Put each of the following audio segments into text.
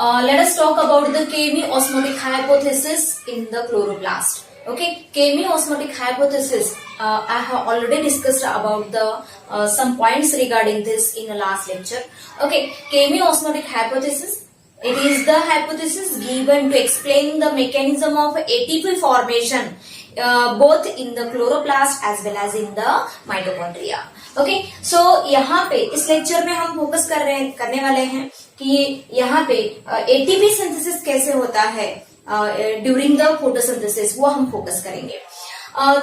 Let us talk about the chemiosmotic hypothesis in the chloroplast. Okay, chemiosmotic hypothesis. I have already discussed about the some points regarding this in the last lecture. Okay, chemiosmotic hypothesis. It is the hypothesis given to explain the mechanism of ATP formation both in the chloroplast as well as in the mitochondria. Okay so यहाँ पे इस lecture में हम focus करने वाले हैं कि यहाँ पे एटीपी सिंथेसिस कैसे होता है ड्यूरिंग द फोटोसिंथेसिस, वो हम फोकस करेंगे।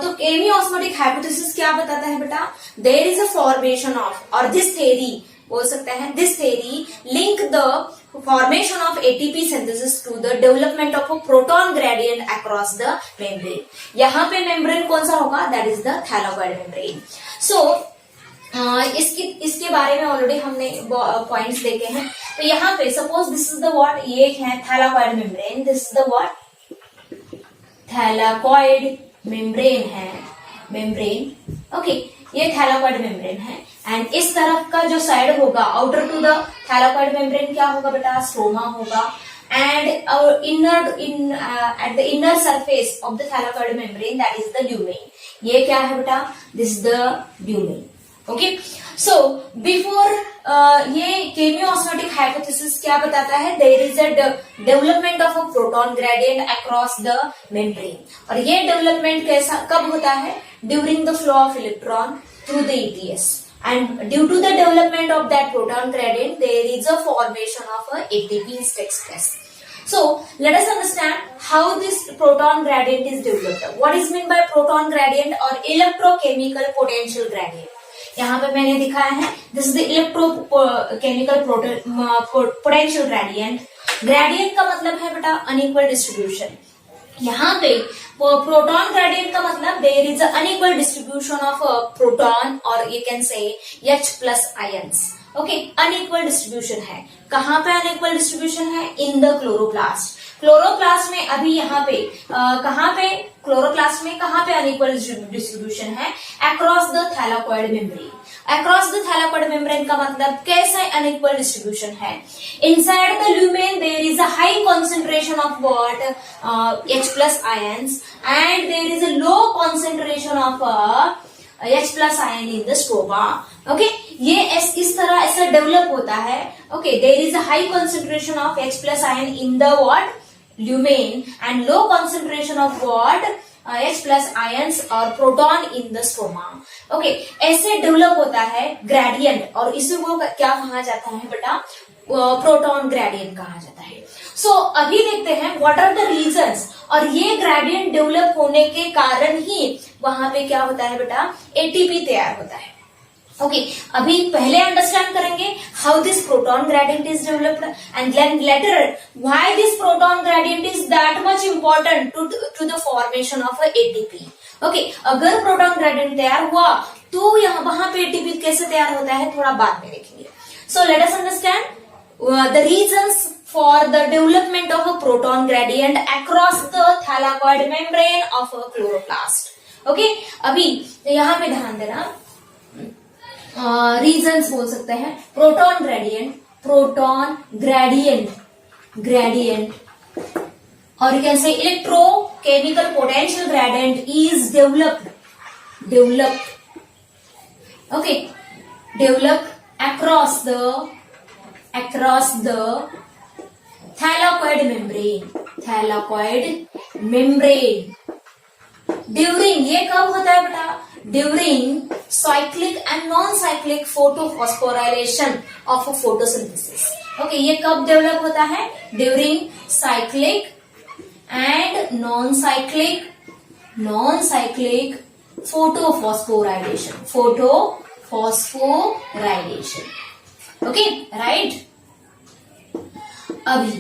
तो केमियोस्मोटिक हाइपोथेसिस क्या बताता है बेटा? There is a formation of, और दिस थ्योरी बोल सकते हैं, this theory link the formation of ATP synthesis to the development of a proton gradient across the membrane. यहाँ पे membrane कौन सा होगा? That is the thylakoid membrane. So इसके बारे में ऑलरेडी हमने पॉइंट्स देखे हैं। तो यहाँ पे suppose this is the what, ये है thylakoid membrane, this is the what, thylakoid membrane है, मेम्ब्रेन। ओके, ये थैलाकॉइड मेम्ब्रेन है एंड इस तरफ का जो साइड होगा outer to the thylakoid membrane क्या होगा बेटा? स्ट्रोमा होगा। And at the inner surface of the thylakoid membrane, that is the lumen. ये क्या है बेटा? This is the lumen. Okay so before ये केमियोस्मोटिक हाइपोथेसिस क्या बताता है? There is a development of a proton gradient across the membrane, और ये डेवलपमेंट कैसा कब होता है? During the flow of electron through the ETS, and due to the development of that proton gradient there is a formation of a ATP is expressed. So let us understand how this proton gradient is developed. What is meant by proton gradient or electrochemical potential gradient? यहाँ पे मैंने दिखाया है, this is the electrochemical potential gradient. Gradient का मतलब है बेटा unequal distribution. यहाँ पे प्रोटॉन ग्रेडियंट का मतलब there is unequal distribution of proton और you can say H+ ions. Okay, unequal distribution है। कहाँ पे अनइक्वल डिस्ट्रीब्यूशन है? In the chloroplast. क्लोरोप्लास्ट में अभी यहाँ पे कहाँ पे क्लोरोप्लास्ट में कहाँ पे अनइक्वल डिस्ट्रीब्यूशन है? Across the thylakoid membrane. Across the thylakoid membrane का मतलब कैसा अनइक्वल डिस्ट्रीब्यूशन है? Inside the lumen there is a high concentration of what? H+ ions, and there is a low concentration of H+ ion in the stroma. Okay, ये इस तरह ऐसा develop होता है। Okay, there is a high concentration of H+ ion in the what? lumen, and low concentration of what? H+ ions और proton in the stroma. Okay, ऐसे develop होता है ग्रेडियंट, और इसी को क्या कहा जाता है बेटा? प्रोटॉन ग्रेडियंट कहा जाता है। सो अभी देखते हैं व्हाट आर द रीजंस, और ये ग्रेडियंट डेवलप होने के कारण ही वहां पे क्या होता है बेटा? एटीपी तैयार होता है। ओके, अभी पहले अंडरस्टैंड करेंगे how this proton gradient is developed and then later why this proton gradient is that much important to the formation of ATP. Okay, अगर प्रोटॉन ग्रेडियंट तैयार हुआ तो यहाँ वहां पे एटीपी कैसे तैयार होता है थोड़ा बाद में देखेंगे। So let us understand the reasons for the development of a proton gradient across the thylakoid membrane of a chloroplast. Okay, अभी यहाँ पे ध्यान देना, रीजंस बोल सकते हैं। प्रोटॉन ग्रेडियंट और यू कैन से electrochemical potential gradient is developed okay, developed across the thylakoid membrane during, ये कब होता है बेटा? During cyclic and non-cyclic photophosphorylation of a photosynthesis. Okay, ये कब डेवलप होता है? During cyclic and non-cyclic photophosphorylation. Okay, right? अभी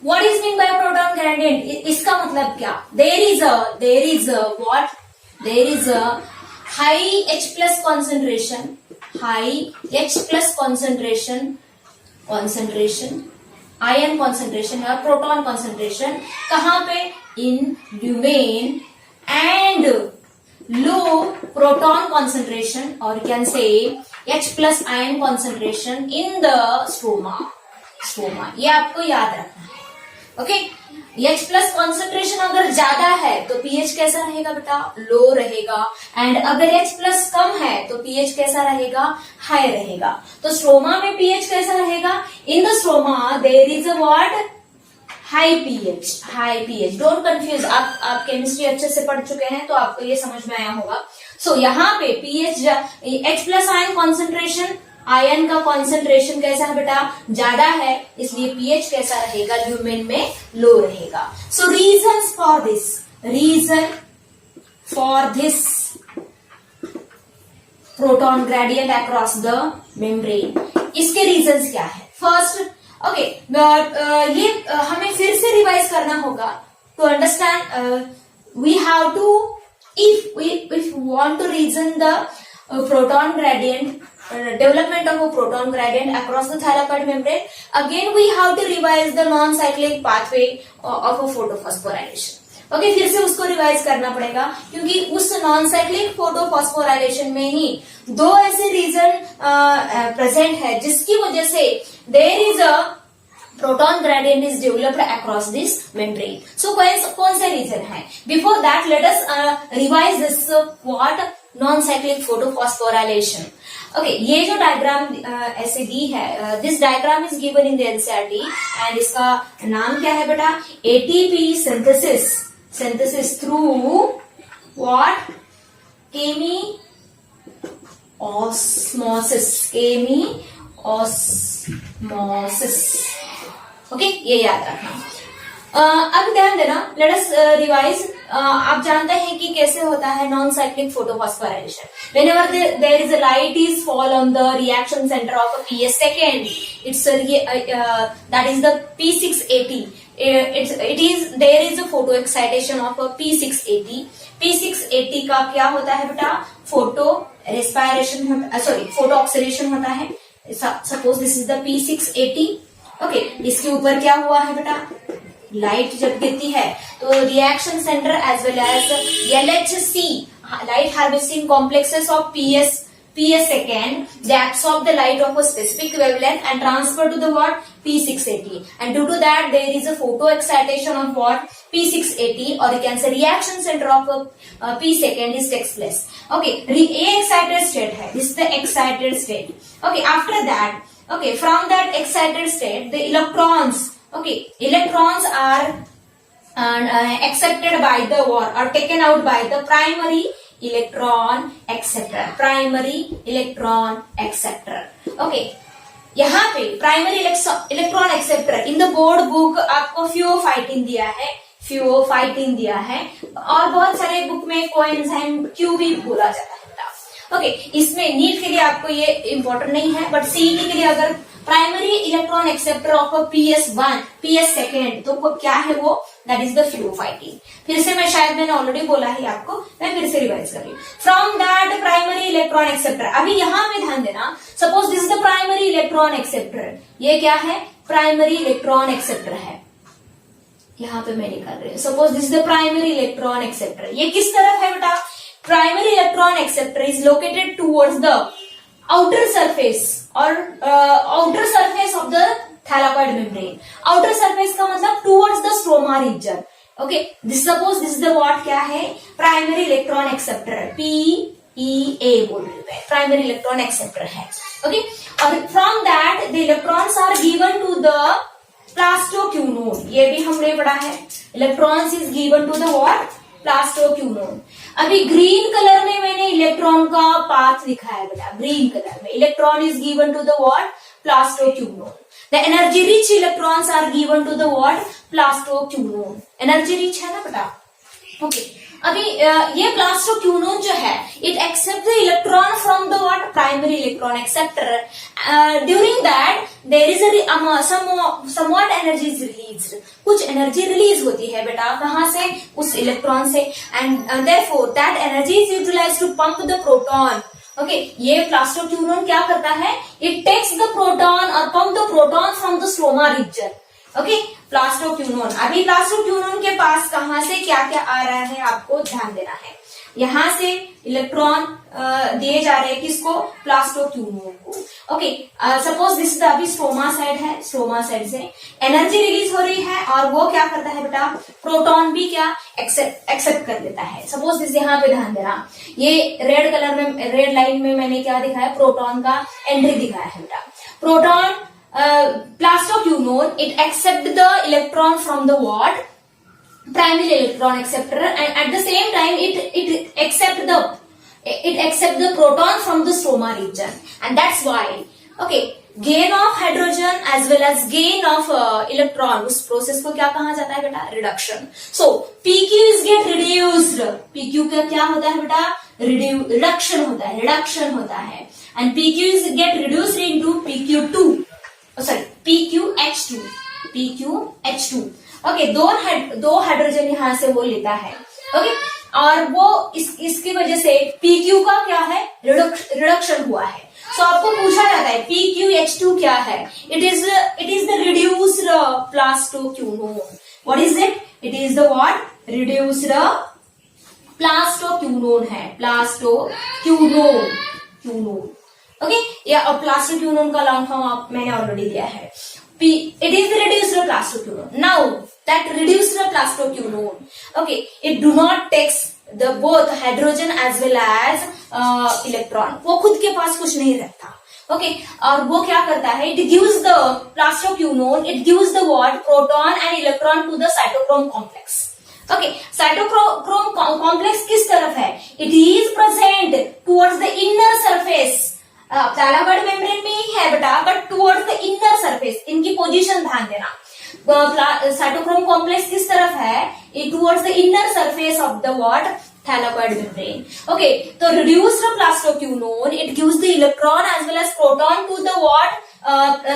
what is meant by proton gradient? इसका मतलब क्या? There is a what? There is a high H+ concentration, ion concentration or proton concentration कहाँ पे? In lumen, and low proton concentration or you can say H+ ion concentration in the stroma. Stroma, ये आपको याद रखना है। Okay, H plus concentration अगर ज्यादा है तो pH कैसा रहेगा बेटा, लो रहेगा, एंड अगर H प्लस कम है तो pH कैसा रहेगा, हाई रहेगा। तो स्ट्रोमा में pH कैसा रहेगा, in the stroma there is a what, high pH. Don't confuse, आप केमिस्ट्री अच्छे से पढ़ चुके हैं तो आपको ये समझ में आया होगा। सो यहाँ पे pH, H plus ion concentration, ion का कॉन्सेंट्रेशन कैसा है बेटा, ज्यादा है, इसलिए पीएच कैसा रहेगा, ल्यूमेन में लो रहेगा। So reason for this proton gradient across the membrane, इसके रीजंस क्या है। फर्स्ट, ओके, ये हमें फिर से रिवाइज करना होगा to understand. We have to, if want to reason the proton gradient, development of a proton gradient across the thylakoid membrane, again we have to revise the non-cyclic pathway of a photophosphorylation. Okay, फिर से उसको revise करना पड़ेगा, क्योंकि उस non cyclic photophosphorylation में ही दो ऐसे रीजन प्रेजेंट है जिसकी वजह से there is a proton gradient is developed across this membrane. So कौन से रीजन है, before that let us revise this what, non cyclic photophosphorylation. Okay, ये जो डायग्राम ऐसे दी है, this diagram is given in the NCERT and इसका नाम क्या है बेटा, ATP synthesis through what, chemiosmosis। Okay, ये याद रखना। अब ध्यान देना, लेट अस रिवाइज। आप जानते हैं कि कैसे होता है non cyclic photophosphorylation. Whenever there is a light is fall on the reaction center of a PS second, it's that is the P680. There is a photo excitation of a P680. P680 का क्या होता है बेटा, photo oxidation होता है। Suppose this is the P680। Okay, इसके ऊपर क्या हुआ है बेटा, लाइट जब गिरती है तो reaction centre as well as LHC, light harvesting complexes of PS second, they absorb the light of a specific wavelength and transfer to the what, P680, and due to that there is a photo excitation of what, P680, or you can say reaction center of a P second is takes place. Okay, A excited state है, this is the excited state. Okay, after that, okay, from that excited state the electrons are accepted by the what, or taken out by the primary electron acceptor. Okay, यहाँ पे primary electron acceptor in the board book आपको फ्यूओफाइटिन दिया है, और बहुत सारे book में coenzyme Q भी बोला जाता है। ओके, इसमें नीट के लिए आपको ये इंपॉर्टेंट नहीं है, बट सीईटी के लिए अगर primary electron acceptor of PS1, PS second, तो वो क्या है, वो दैट इज द फ्यूओफाइटिन। फिर से मैंने ऑलरेडी बोला है आपको, मैं फिर से रिवाइज कर रही हूँ। From that primary electron acceptor, अभी यहाँ पे ध्यान देना, suppose this is the primary electron acceptor, ये क्या है, प्राइमरी इलेक्ट्रॉन एक्सेप्टर है, यहाँ पे मैं निकाल रही हूँ। Suppose this is the primary electron acceptor, ये किस तरफ है बेटा, primary electron acceptor is located towards the outer surface of the thylakoid membrane. outer surface का मतलब towards the stroma region. Okay, suppose this is the what, क्या है, primary electron acceptor, PEA बोल रहे हैं, primary electron acceptor है। Okay, और from that the electrons are given to the plastoquinone, ये भी हमने पढ़ा है, electrons is given to the what, plastoquinone. अभी ग्रीन कलर में मैंने इलेक्ट्रॉन का पाथ लिखा है बेटा, ग्रीन कलर में electron is given to the what, plastoquinone. The energy rich electrons are given to the what, plastoquinone. Energy rich है ना बेटा। ओके, अभी ये प्लास्टोक्यूनोन जो है, it accept the electron from the what, primary electron acceptor. During that there is somewhat energy is released, कुछ energy release होती है बेटा, कहाँ से, उस इलेक्ट्रॉन से, and therefore that energy is utilised to pump the proton. Okay, ये plastoquinone क्या करता है, इट टेक्स द प्रोटॉन और pump the proton from the stroma region. Okay, plastoquinone. अभी प्लास्टोक्यूनोन के पास कहां से क्या क्या आ रहा है आपको ध्यान देना है। यहां से इलेक्ट्रॉन दिए जा रहे हैं किसको, प्लास्टोक्यूनोन को। ओके, सपोज दिस द अभी स्ट्रोमा साइड है, स्ट्रोमा साइड से एनर्जी रिलीज हो रही है और वो क्या करता है बेटा, प्रोटॉन भी क्या एक्सेप्ट कर लेता है। सपोज दिस, यहाँ पे ध्यान देना, ये रेड कलर में, रेड लाइन में मैंने क्या दिखाया, प्रोटॉन का एंट्री दिखाया है बेटा। Proton plastoquinone it accept the electron from the what primary electron acceptor, and at the same time it accept the proton from the stroma region, and that's why okay gain of hydrogen as well as gain of electron, उस process को क्या कहा जाता है बेटा, reduction. So pq is get reduced, pq का क्या होता है बेटा, रिडक्शन होता है, रिडक्शन होता है, and pq is get reduced into pq2, sorry pqh2, pqh2। Okay, दो हाइड्रोजन यहां से वो लेता है। ओके, और वो इसकी वजह से PQ का क्या है, रिडक्शन हुआ है। सो आपको पूछा जाता है PQH2 क्या है, it is the reduced plastoquinone. What is it, it is the what, reduced plastoquinone है, प्लास्टोक्यूनोन, क्यूनोन। ओके, या प्लास्टोक्यूनोन का लॉन्ग फॉर्म मैंने ऑलरेडी दिया है, it is the reduced plastoquinone. Now that reduced plastoquinone, okay, it do not takes the both hydrogen as well as electron, वो खुद के पास कुछ नहीं रखता। ओके, और वो क्या करता है, it gives the plastoquinone, it gives the what, proton and electron to the cytochrome complex। Okay, cytochrome complex किस तरफ है, it is present towards the inner surface, thylakoid membrane में ही है बेटा, but towards the inner surface, इनकी position ध्यान देना। साइटोक्रोम कॉम्प्लेक्स किस तरफ है, towards the inner surface of the what, thylakoid membrane. Okay, तो reduced plastoquinone it gives the electron as well as proton to the what,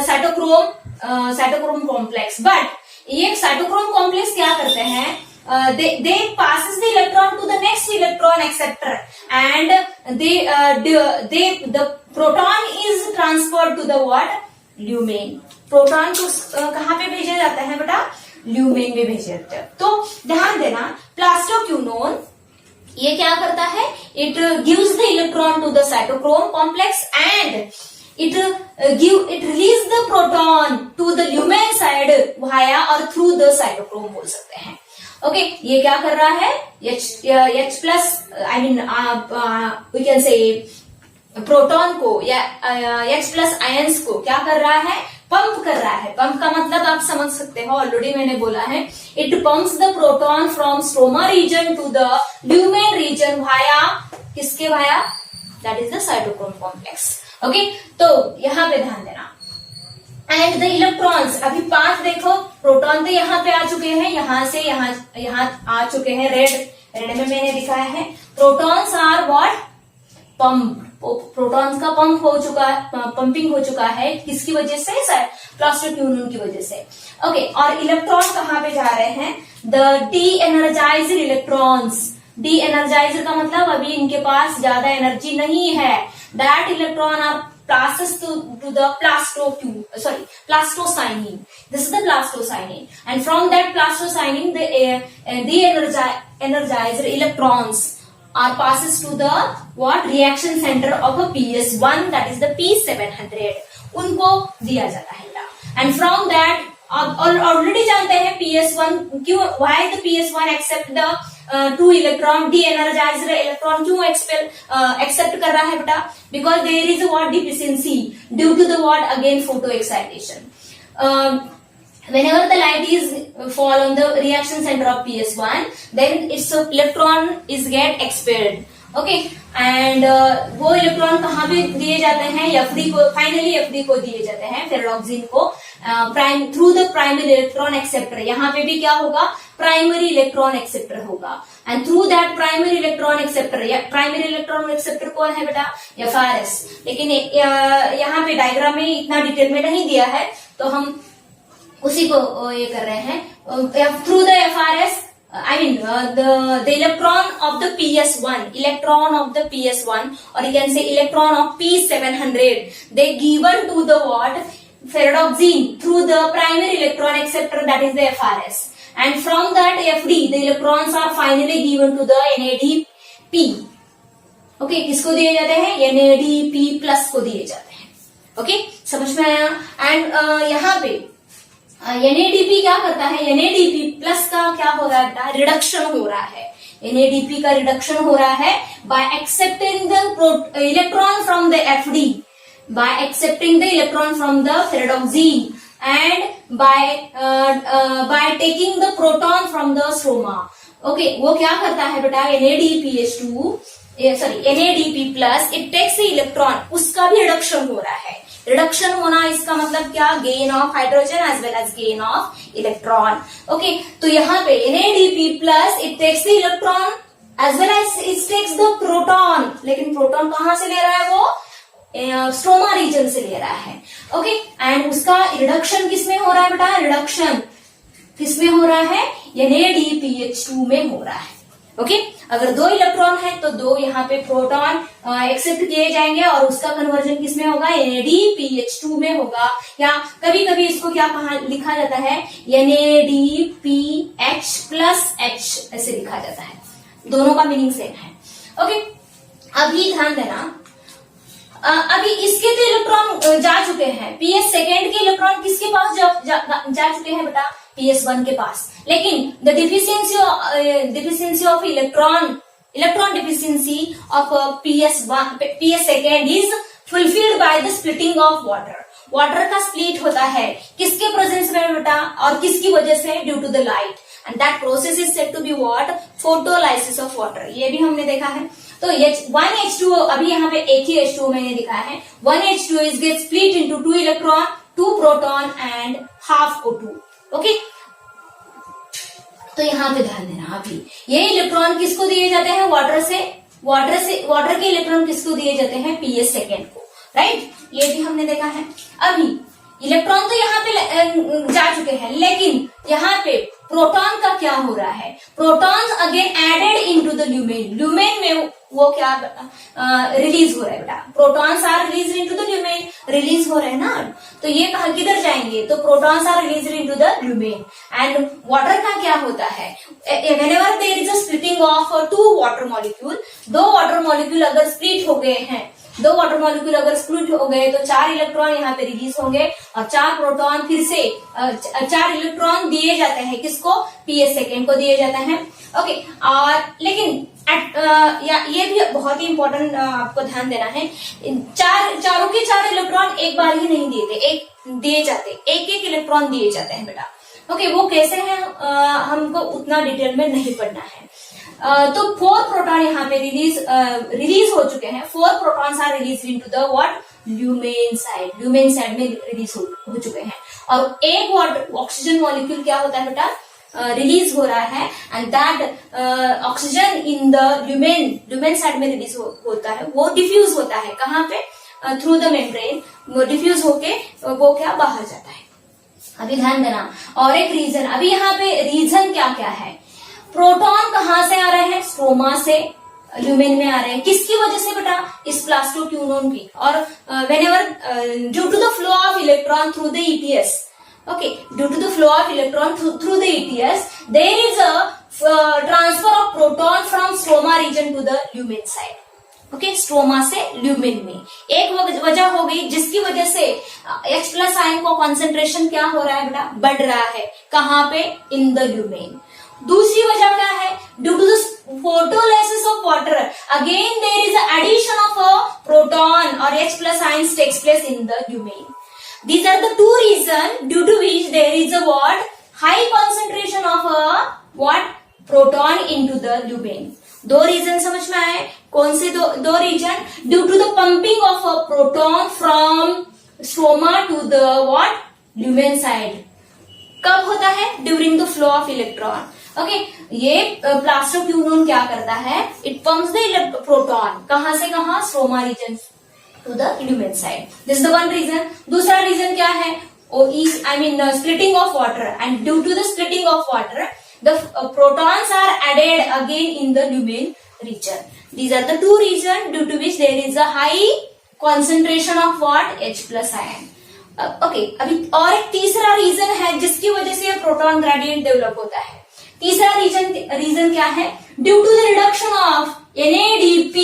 cytochrome complex. But ये साइटोक्रोम कॉम्प्लेक्स क्या करते हैं, they passes the electron to the next electron acceptor, and the proton is transferred to the what, lumen। Proton को कहाँ पे भेजा जाता है बेटा, ल्यूमेन में भेजा जाता है। तो ध्यान देना, प्लास्टोक्यूनोन ये क्या करता है, it gives the electron to the cytochrome complex and it release the proton to the lumen side via और through the cytochrome बोल सकते हैं। ओके, ये क्या कर रहा है, H plus, I mean we can say proton को या H प्लस आयंस को क्या कर रहा है, पंप कर रहा है। पंप का मतलब आप समझ सकते हो, ऑलरेडी मैंने बोला है, it pumps the proton from stroma region to the lumen region via, किसके via, that is the cytochrome complex. Okay, तो यहां पे ध्यान देना। एंड द इलेक्ट्रॉन्स, अभी 5 देखो, प्रोटॉन तो यहाँ पे आ चुके हैं, यहां से यहाँ आ चुके हैं, रेड में मैंने दिखाया है। Protons are what, pump, protons का पंप हो चुका है, पंपिंग हो चुका है, किसकी वजह से, प्लास्टोक्यूनोन की वजह से। ओके, और इलेक्ट्रॉन कहाँ पे जा रहे हैं, the de-energised electrons. De-energised का मतलब अभी इनके पास ज्यादा एनर्जी नहीं है, that electron are passes to the plastocyanin. This is the plastocyanin, and from that plastocyanin the energized electrons are passes to the what, reaction center of a PS1, that is the P700, उनको दिया जाता है। and from that already जानते हैं PS1 क्यों, why the PS1 accept the 2 electron, de-energised electron क्यों accept कर रहा है बेटा, because there is what, deficiency due to the what, again photoexcitation. whenever the light is fall on the reaction center of PS1, then its electron is get expelled। Okay, and वो electron कहाँ पे दिए जाते हैं, FD को, finally FD को दिए जाते हैं, फेरोक्सिन को, through the primary electron acceptor. यहाँ पे भी क्या होगा, प्राइमरी इलेक्ट्रॉन एक्सेप्टर होगा, and through that primary electron acceptor, primary electron acceptor कौन है बेटा, एफआरएस। लेकिन यहाँ पे डायग्राम में इतना डिटेल में नहीं दिया है, तो हम उसी को ये कर रहे हैं, through the FRS, I mean the electron of the PS1, or you can say electron of P700, they given to the what, ferredoxine through the primary electron acceptor, that is the FRS, and from that FD the electrons are finally given to the NADP. Okay, किसको दिए जाते हैं? NADP plus को दिए जाते हैं. Okay, समझ में आया? एंड यहाँ पे NADP क्या करता है? NADP प्लस का क्या हो रहा है? रिडक्शन हो रहा है. NADP का रिडक्शन हो रहा है bye accepting the electron from the FD, by accepting the electron from the ferredoxine and by taking the proton from the stroma. Okay, वो क्या करता है बेटा? NADP plus it takes the electron, उसका भी रिडक्शन हो रहा है. रिडक्शन होना इसका मतलब क्या? Gain of hydrogen as well as gain of electron. Okay, तो यहाँ पे NADP plus it takes the electron as well as it takes the proton, लेकिन प्रोटॉन कहाँ से ले रहा है? वो स्ट्रोमा रीजन से ले रहा है. ओके, एंड उसका रिडक्शन किसमें हो रहा है बेटा? रिडक्शन किसमें हो रहा है? NADPH2 में हो रहा है. ओके, अगर 2 इलेक्ट्रॉन है तो 2 यहाँ पे प्रोटॉन एक्सेप्ट किए जाएंगे और उसका कन्वर्जन किसमें होगा? NADPH2 में होगा. या कभी कभी इसको क्या लिखा जाता है? NADPH प्लस H ऐसे लिखा जाता है. दोनों का मीनिंग सेम है. ओके, अभी ध्यान देना, अभी इसके तो इलेक्ट्रॉन जा चुके हैं. PS सेकेंड के इलेक्ट्रॉन किसके पास जा चुके हैं बेटा? PS1 के पास. लेकिन the deficiency of electron deficiency of PS second is fulfilled by the splitting of water. Water का स्प्लिट होता है किसके प्रेजेंस में बेटा? और किसकी वजह से? Due to the light. And that process is said to be what? Photolysis of water. ये भी हमने देखा है. तो 1H2O, अभी यहाँ पे एक ही H2O मैंने दिखाया है. 1H2O is get split into 2 electron, 2 proton and half O2. Okay, तो यहाँ पे ध्यान देना. अभी ये इलेक्ट्रॉन किसको दिए जाते हैं? वाटर के इलेक्ट्रॉन किसको दिए जाते हैं? PS सेकेंड को. राइट, ये भी हमने देखा है. अभी इलेक्ट्रॉन तो यहाँ पे जा चुके हैं, लेकिन यहाँ पे प्रोटॉन का क्या हो रहा है? Protons again added into the lumen. Lumen में वो क्या रिलीज हो रहा है बेटा? Protons are release into the lumen. Release हो रहे हैं ना, तो ये कहा किधर जाएंगे? तो protons are release into the lumen. And water का क्या होता है? Whenever there is a splitting of 2 water molecule, 2 water molecule अगर स्प्लिट हो गए हैं, 2 वाटर मॉलिक्यूल अगर स्प्लिट हो गए तो 4 इलेक्ट्रॉन यहाँ पे रिलीज होंगे और 4 प्रोटॉन फिर से 4 इलेक्ट्रॉन दिए जाते हैं. किसको? PS सेकेंड को दिए जाता है. ओके, और लेकिन ये भी बहुत ही इंपॉर्टेंट आपको ध्यान देना है. चारों के 4 इलेक्ट्रॉन एक बार ही नहीं दिए जाते, एक एक इलेक्ट्रॉन दिए जाते हैं बेटा. ओके, वो कैसे है हमको उतना डिटेल में नहीं पढ़ना है. तो 4 प्रोटॉन यहाँ पे रिलीज हो चुके हैं. 4 protons are release into the what? Lumen side में रिलीज हो चुके हैं. और एक ऑक्सीजन मॉलिक्यूल क्या होता है बेटा? रिलीज हो रहा है. And that oxygen in the lumen side में रिलीज होता है. वो डिफ्यूज होता है कहाँ पे? Through the membrane. वो डिफ्यूज होके वो क्या बाहर जाता है. अभी ध्यान देना. और एक रीजन, अभी यहाँ पे रीजन क्या क्या है? प्रोटॉन कहाँ से आ रहे हैं? स्ट्रोमा से ल्यूमेन में आ रहे हैं. किसकी वजह से बेटा? इस प्लास्टोक्यूनोन की. और whenever due to the flow of electron through the ETS. Okay, due to the flow of electron through the ETS, there is a transfer of proton from stroma region to the lumen side. Okay, stroma से lumen में एक वजह हो गई जिसकी वजह से H plus ion को कंसेंट्रेशन क्या हो रहा है बेटा? बढ़ रहा है. कहाँ पे? In the lumen. दूसरी वजह क्या है? Due to the photolysis of water, again there is an addition of a proton or H plus ions takes place in the lumen. These are the 2 reasons due to which there is a what? High concentration of a what? Proton into the lumen. 2 region समझ में आए? कौन से दो region? Due to the pumping of a proton from stroma to the what? lumen side. कब होता है? During the flow of electron. Okay, ये प्लास्टोक्यूनोन क्या करता है? It pumps the proton. कहां से कहां? Stroma region to the lumen side. This is the one reason. दूसरा रीजन क्या है? splitting of water, and due to the splitting of water, the protons are added again in the lumen region. These are the 2 reasons due to which there is a high concentration of what? H plus ion. Okay, अभी और एक तीसरा reason है जिसकी वजह से proton gradient develop होता है। तीसरा रीजन क्या है? Due to the reduction of NADP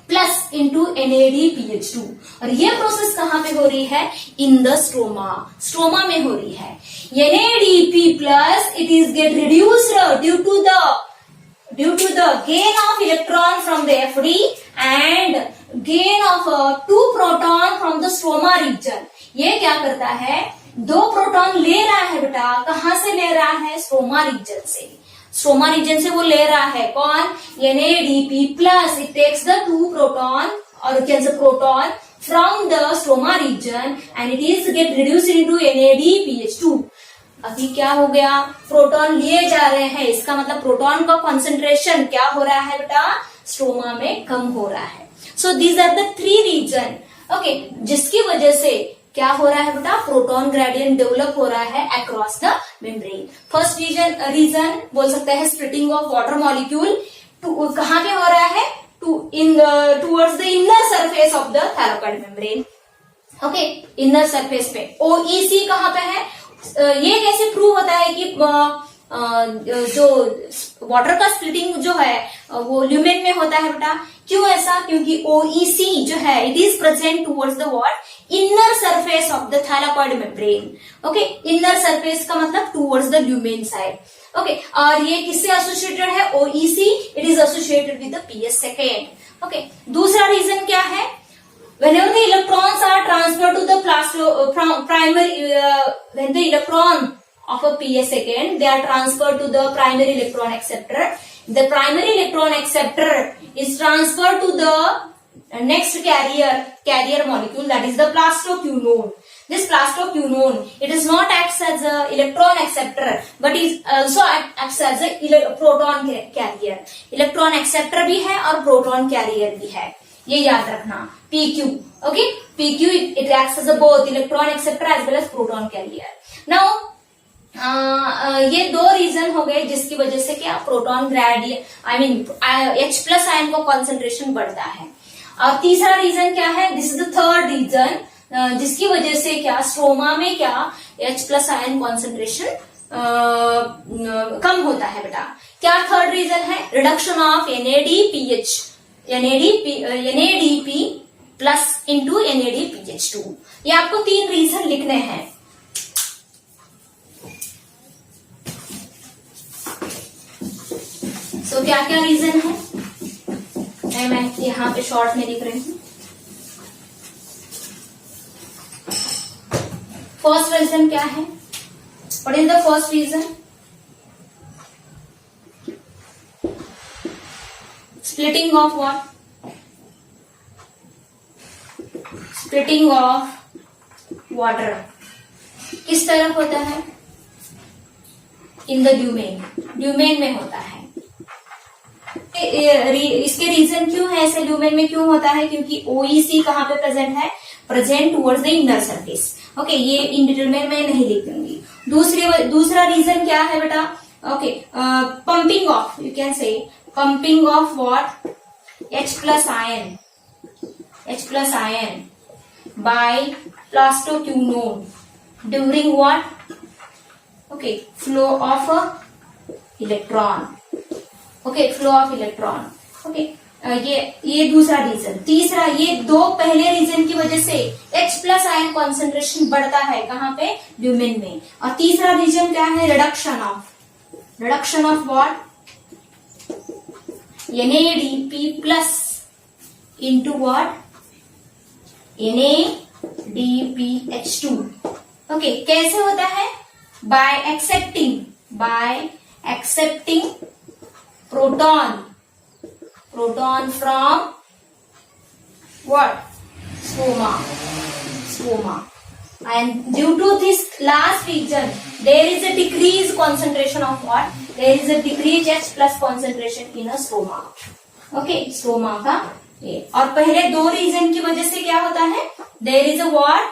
plus into NADPH2। और ये प्रोसेस कहां पे हो रही है? इन द स्ट्रोमा में हो रही है। NADP plus it is get reduced due to the gain of electron from the FD and gain of 2 proton from the stroma region। ये क्या करता है? 2 प्रोटॉन ले रहा है बेटा, कहां से ले रहा है? स्ट्रोमा रीजन से। स्ट्रोमा रीजन से वो ले रहा है कौन? NADP plus it takes the 2 proton और proton from the stroma region and it is get reduced into NADPH2। अभी क्या हो गया? प्रोटॉन लिए जा रहे हैं, इसका मतलब प्रोटॉन का कॉन्सेंट्रेशन क्या हो रहा है बेटा? स्ट्रोमा में कम हो रहा है। So these are the 3 region, okay, जिसकी वजह से क्या हो रहा है बेटा? प्रोटॉन ग्रेडियंट डेवलप हो रहा है across the membrane. First region बोल सकते हैं स्प्लिटिंग ऑफ वाटर मॉलिक्यूल। कहां पे हो रहा है? Towards the inner surface of the thylakoid membrane. Okay, inner surface पे। OEC कहां पे है? ये कैसे प्रूव होता है कि जो वाटर का स्प्लिटिंग जो है वो ल्यूमेन में होता है बेटा? क्यों ऐसा? क्योंकि OEC जो है it is present towards the what? Inner surface of the thylakoid membrane. Okay, inner surface का मतलब towards the lumen side. Okay, और ये किससे एसोसिएटेड है? OEC it is associated with the PS second. Okay, दूसरा reason क्या है? Whenever the electrons are transferred to the primary, when the electron of a PS second, they are transferred to the primary electron acceptor. The primary electron acceptor is transferred to the next carrier molecule, that is the plastoquinone. This plastoquinone, it is not acts as a electron acceptor, but it also acts as a proton carrier. Electron acceptor भी है और proton carrier भी है, ये याद रखना। PQ, okay, PQ it acts as a both electron acceptor as well as proton carrier. Now ये 2 reason हो गए जिसकी वजह से क्या? Proton gradient H plus ion का कॉन्सेंट्रेशन बढ़ता है। और तीसरा रीजन क्या है? This is the third region जिसकी वजह से क्या? स्ट्रोमा में क्या? H प्लस आयन कॉन्सेंट्रेशन कम होता है बेटा। क्या थर्ड रीजन है? Reduction of NADP plus into NADPH2। ये आपको 3 रीजन लिखने हैं। सो क्या क्या रीजन है? मैं यहां पे शॉर्ट में लिख रही हूं। फर्स्ट रीजन क्या है? What is the first region? Splitting of what? Splitting of water किस तरफ होता है? इन द ल्यूमेन में होता है। इसके रीजन क्यों है ऐसे ल्यूमेन में क्यों होता है? क्योंकि OEC कहां पे प्रेजेंट है? Present towards the inner surface. Okay, ये इन डिटेल में मैं नहीं लिख दूंगी। दूसरा रीजन क्या है बेटा? Okay, pumping of, you can से pumping of what? H plus ion by plastoquinone during what? Okay, flow of electron. Okay, flow of electron. Okay, ये दूसरा रीजन। तीसरा, ये 2 पहले रीजन की वजह से H प्लस आयन कॉन्सेंट्रेशन बढ़ता है कहां पे? ल्यूमेन में। और तीसरा रीजन क्या है? Reduction of what? NADP plus into what? NADPH2। Okay, कैसे होता है? Bye accepting proton from what? Stroma and due to this last region there is a decreased concentration of what? There is a decreased H plus concentration in a stroma. Okay, stroma का और पहले 2 reason की वजह से क्या होता है? There is a what?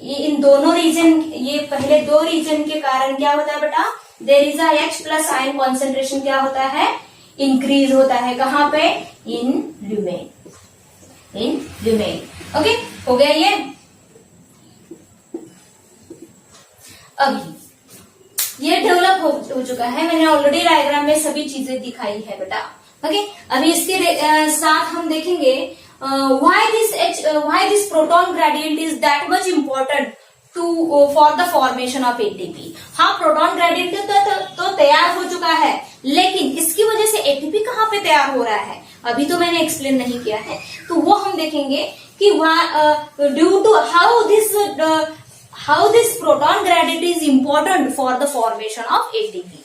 इन दोनों रीजन, ये पहले 2 रीजन के कारण क्या होता है बेटा? There is a H plus ion concentration क्या होता है? इंक्रीज होता है कहां पे? इन ल्यूमेन। ओके, हो गया ये। अभी ये डेवलप हो चुका है, मैंने ऑलरेडी डायग्राम में सभी चीजें दिखाई है बेटा। ओके, अभी इसके साथ हम देखेंगे why this proton gradient is that much important for the formation of ATP। हाँ, प्रोटॉन ग्रेडियंट तो तैयार हो चुका है, लेकिन इसकी वजह से एटीपी कहाँ पे तैयार हो रहा है अभी तो मैंने एक्सप्लेन नहीं किया है, तो वो हम देखेंगे कि due to how this proton gradient is important for the formation of ATP।